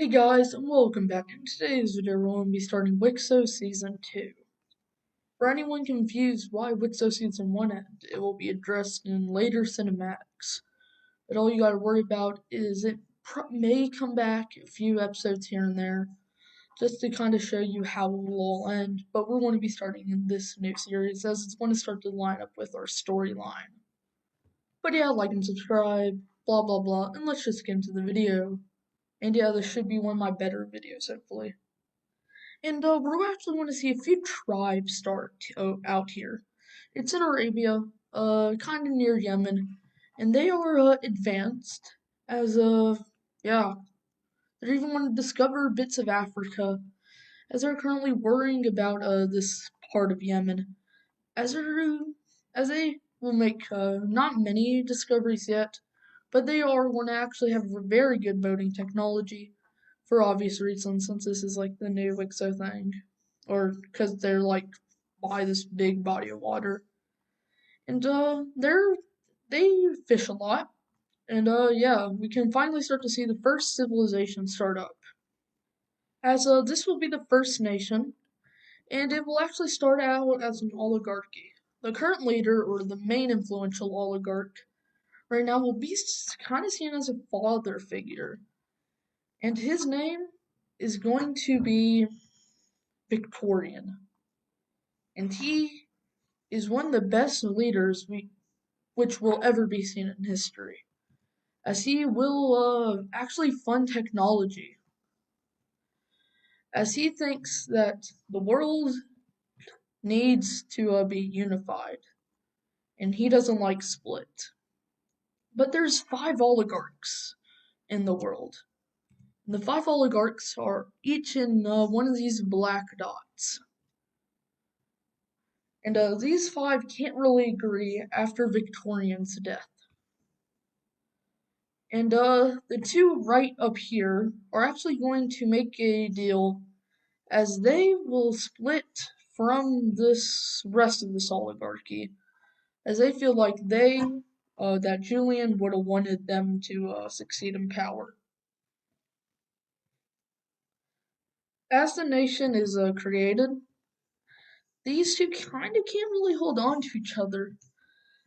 Hey guys, and welcome back. In today's video, we're going to be starting Wixo Season 2. For anyone confused why Wixo Season 1 ended, it will be addressed in later cinematics. But all you gotta worry about is it may come back a few episodes here and there, just to kind of show you how it will all end. But we're going to be starting in this new series, as it's going to start to line up with our storyline. But yeah, like and subscribe, blah blah blah, and let's just get into the video. And yeah, this should be one of my better videos, hopefully. And we're actually going to see a few tribes start out here. It's in Arabia, kind of near Yemen, and they are advanced as yeah, they're even going to discover bits of Africa, as they're currently worrying about this part of Yemen, as they're as they will make not many discoveries yet, but they are going to actually have very good boating technology for obvious reasons, since this is like the new Wixo thing, or because they're like by this big body of water, and they fish a lot, and yeah, we can finally start to see the first civilization start up, as this will be the first nation, and it will actually start out as an oligarchy. The current leader, or the main influential oligarch, right now will be kind of seen as a father figure, and his name is going to be Victorian, and he is one of the best leaders which will ever be seen in history, as he will actually fund technology, as he thinks that the world needs to be unified, and he doesn't like split. But there's 5 oligarchs in the world, and the 5 oligarchs are each in one of these black dots. And these 5 can't really agree after Victorian's death. And the 2 right up here are actually going to make a deal, as they will split from this rest of this oligarchy, as they feel like that Julian would have wanted them to succeed in power. As the nation is created, these 2 kind of can't really hold on to each other,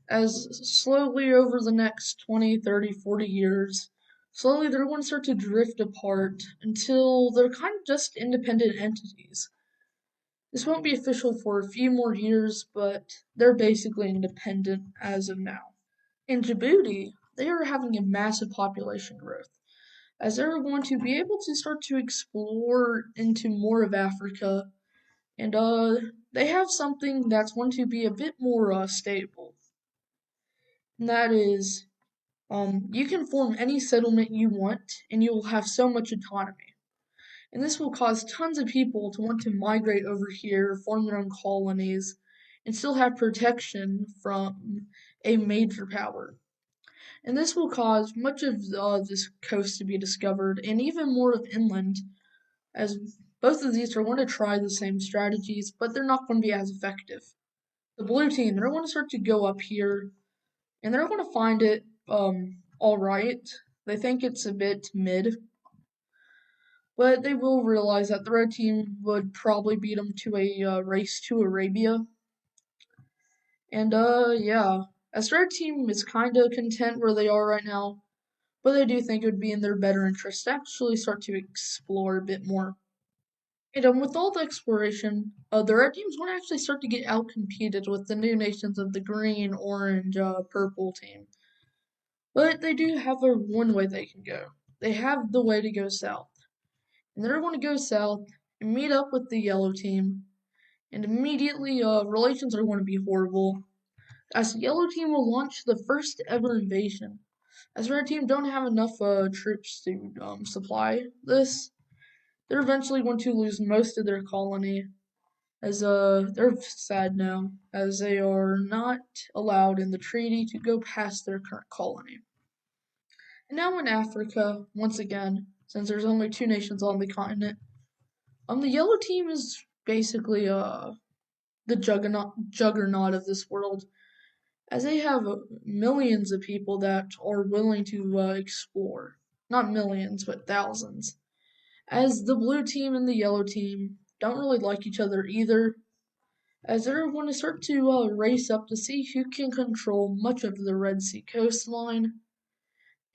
as slowly over the next 20, 30, 40 years, slowly they're going to start to drift apart until they're kind of just independent entities. This won't be official for a few more years, but they're basically independent as of now. In Djibouti, they are having a massive population growth, as they're going to be able to start to explore into more of Africa, and they have something that's going to be a bit more stable. And that is, you can form any settlement you want, and you will have so much autonomy. And this will cause tons of people to want to migrate over here, form their own colonies, and still have protection from a major power. And this will cause much of this coast to be discovered, and even more of inland, as both of these are going to try the same strategies, but they're not going to be as effective. The blue team, they're going to start to go up here, and they're going to find it all right. They think it's a bit mid, but they will realize that the red team would probably beat them to a race to Arabia. And yeah, as the red team is kind of content where they are right now, but they do think it would be in their better interest to actually start to explore a bit more. And with all the exploration, the red team's going to actually start to get outcompeted with the new nations of the green, orange, purple team. But they do have one way they can go. They have the way to go south. And they're going to go south and meet up with the yellow team. And immediately, relations are going to be horrible, as the yellow team will launch the first ever invasion. As the red team don't have enough troops to supply this, they're eventually going to lose most of their colony, as they're sad now, as they are not allowed in the treaty to go past their current colony. And now in Africa, once again, since there's only 2 nations on the continent, the yellow team is basically the juggernaut of this world, as they have millions of people that are willing to explore. Not millions, but thousands. as the blue team and the yellow team don't really like each other either, as they're going to start to race up to see who can control much of the Red Sea coastline.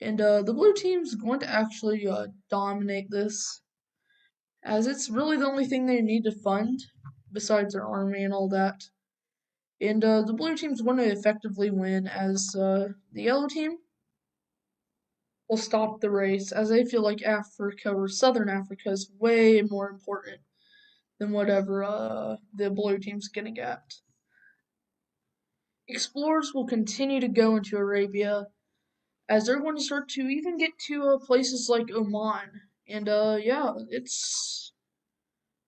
And the blue team's going to actually dominate this, as it's really the only thing they need to fund, besides their army and all that. And the blue team's going to effectively win, as the yellow team will stop the race, as they feel like Africa or Southern Africa is way more important than whatever the blue team's getting at. Explorers will continue to go into Arabia, as they're going to start to even get to places like Oman. And yeah, it's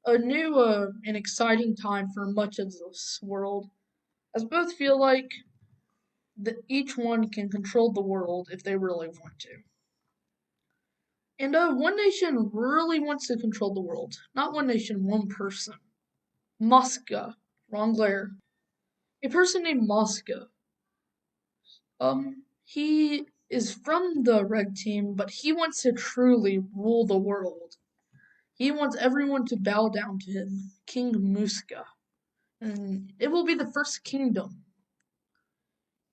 a new and exciting time for much of this world, as both feel like that each one can control the world if they really want to. And one nation really wants to control the world. Not one nation, one person. Mosca. Wrong layer. A person named Mosca. He is from the red team, but he wants to truly rule the world. He wants everyone to bow down to him, King Muska. And it will be the first kingdom.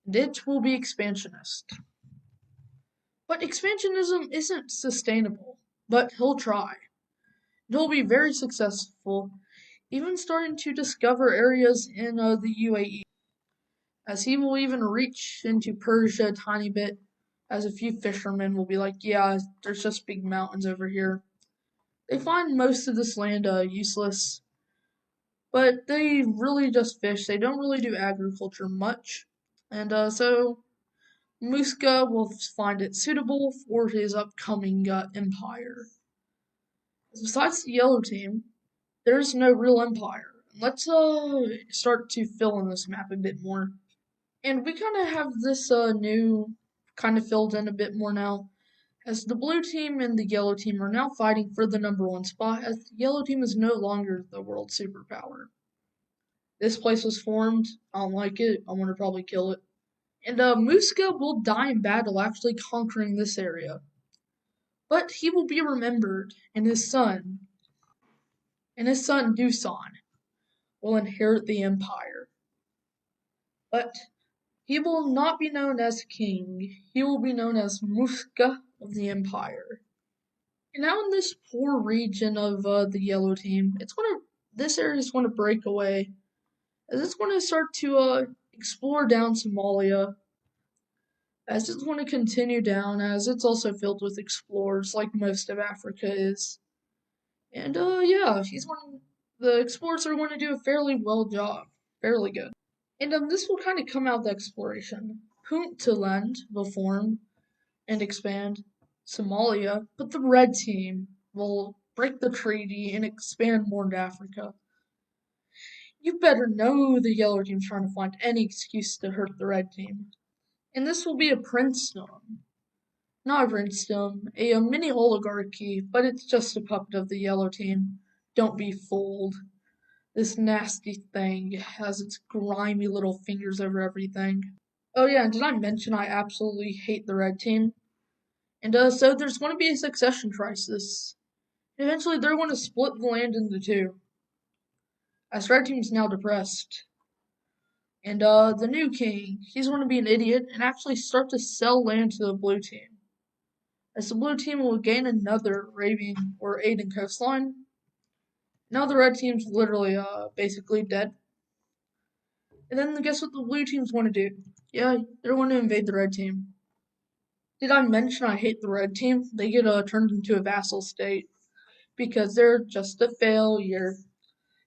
And it will be expansionist. But expansionism isn't sustainable, but he'll try. He'll be very successful, even starting to discover areas in the UAE, as he will even reach into Persia a tiny bit, as a few fishermen will be like, yeah, there's just big mountains over here. They find most of this land useless, but they really just fish. They don't really do agriculture much, and so Muska will find it suitable for his upcoming empire. Besides the yellow team, there's no real empire. Let's start to fill in this map a bit more. And we kind of have this new kind of filled in a bit more now, as the blue team and the yellow team are now fighting for the number one spot, as the yellow team is no longer the world superpower. This place was formed. I don't like it. I want to probably kill it. And Muska will die in battle actually conquering this area. But he will be remembered, and his son Dusan will inherit the empire. But he will not be known as king. He will be known as Muska of the empire. And now in this poor region of the yellow team, this area is going to break away, as it's going to start to explore down Somalia, as it's going to continue down, as it's also filled with explorers like most of Africa is. And yeah, the explorers are going to do a fairly well job, fairly good. And this will kind of come out of the exploration. Puntland will form and expand Somalia, but the red team will break the treaty and expand more into Africa. You better know the yellow team's trying to find any excuse to hurt the red team. And this will be a princedom. Not a princedom, a mini oligarchy, but it's just a puppet of the yellow team. Don't be fooled. This nasty thing has its grimy little fingers over everything. Oh yeah, and did I mention I absolutely hate the red team? And so there's going to be a succession crisis. Eventually, they're going to split the land into two, as red team's now depressed. And the new king, he's going to be an idiot and actually start to sell land to the blue team, as the blue team will gain another Arabian or Aden coastline. Now the red team's literally basically dead. And then guess what the blue teams want to do? Yeah, they're going to invade the red team. Did I mention I hate the red team? They get turned into a vassal state because they're just a failure.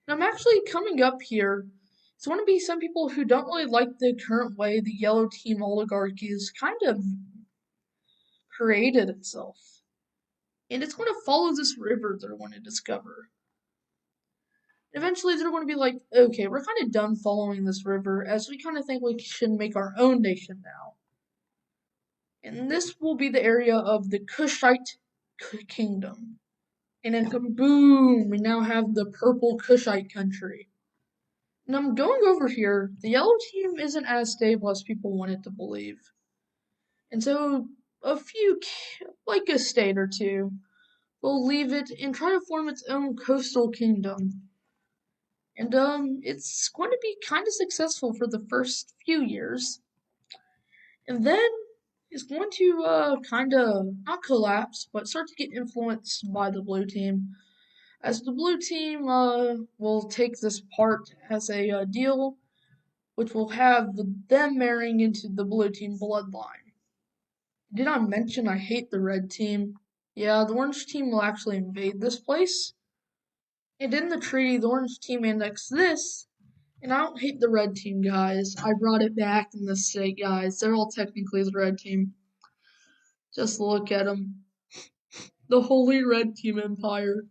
And I'm actually coming up here. It's going to be some people who don't really like the current way the yellow team oligarchy has kind of created itself. And it's going to follow this river they're going to discover. Eventually, they're going to be like, okay, we're kind of done following this river, as we kind of think we should make our own nation now. And this will be the area of the Kushite kingdom. And then kaboom, we now have the purple Kushite country. And I'm going over here, the yellow team isn't as stable as people wanted to believe. And so, like a state or two, will leave it and try to form its own coastal kingdom. And it's going to be kind of successful for the first few years. And then it's going to kind of not collapse, but start to get influenced by the blue team. As the blue team will take this part as a deal, which will have them marrying into the blue team bloodline. Did I mention I hate the red team? Yeah, the orange team will actually invade this place. And in the treaty, the orange team annexed this. And I don't hate the red team, guys. I brought it back in the state, guys. They're all technically the red team. Just look at them. The Holy Red Team Empire.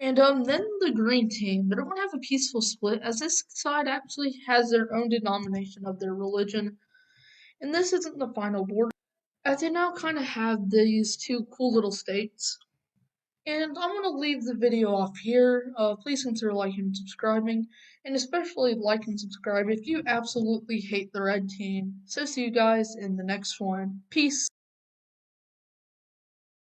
And then the green team, they're going to have a peaceful split as this side actually has their own denomination of their religion. And this isn't the final border, as they now kind of have these two cool little states. And I'm going to leave the video off here. Please consider liking and subscribing, and especially like and subscribe if you absolutely hate the red team. So see you guys in the next one. Peace.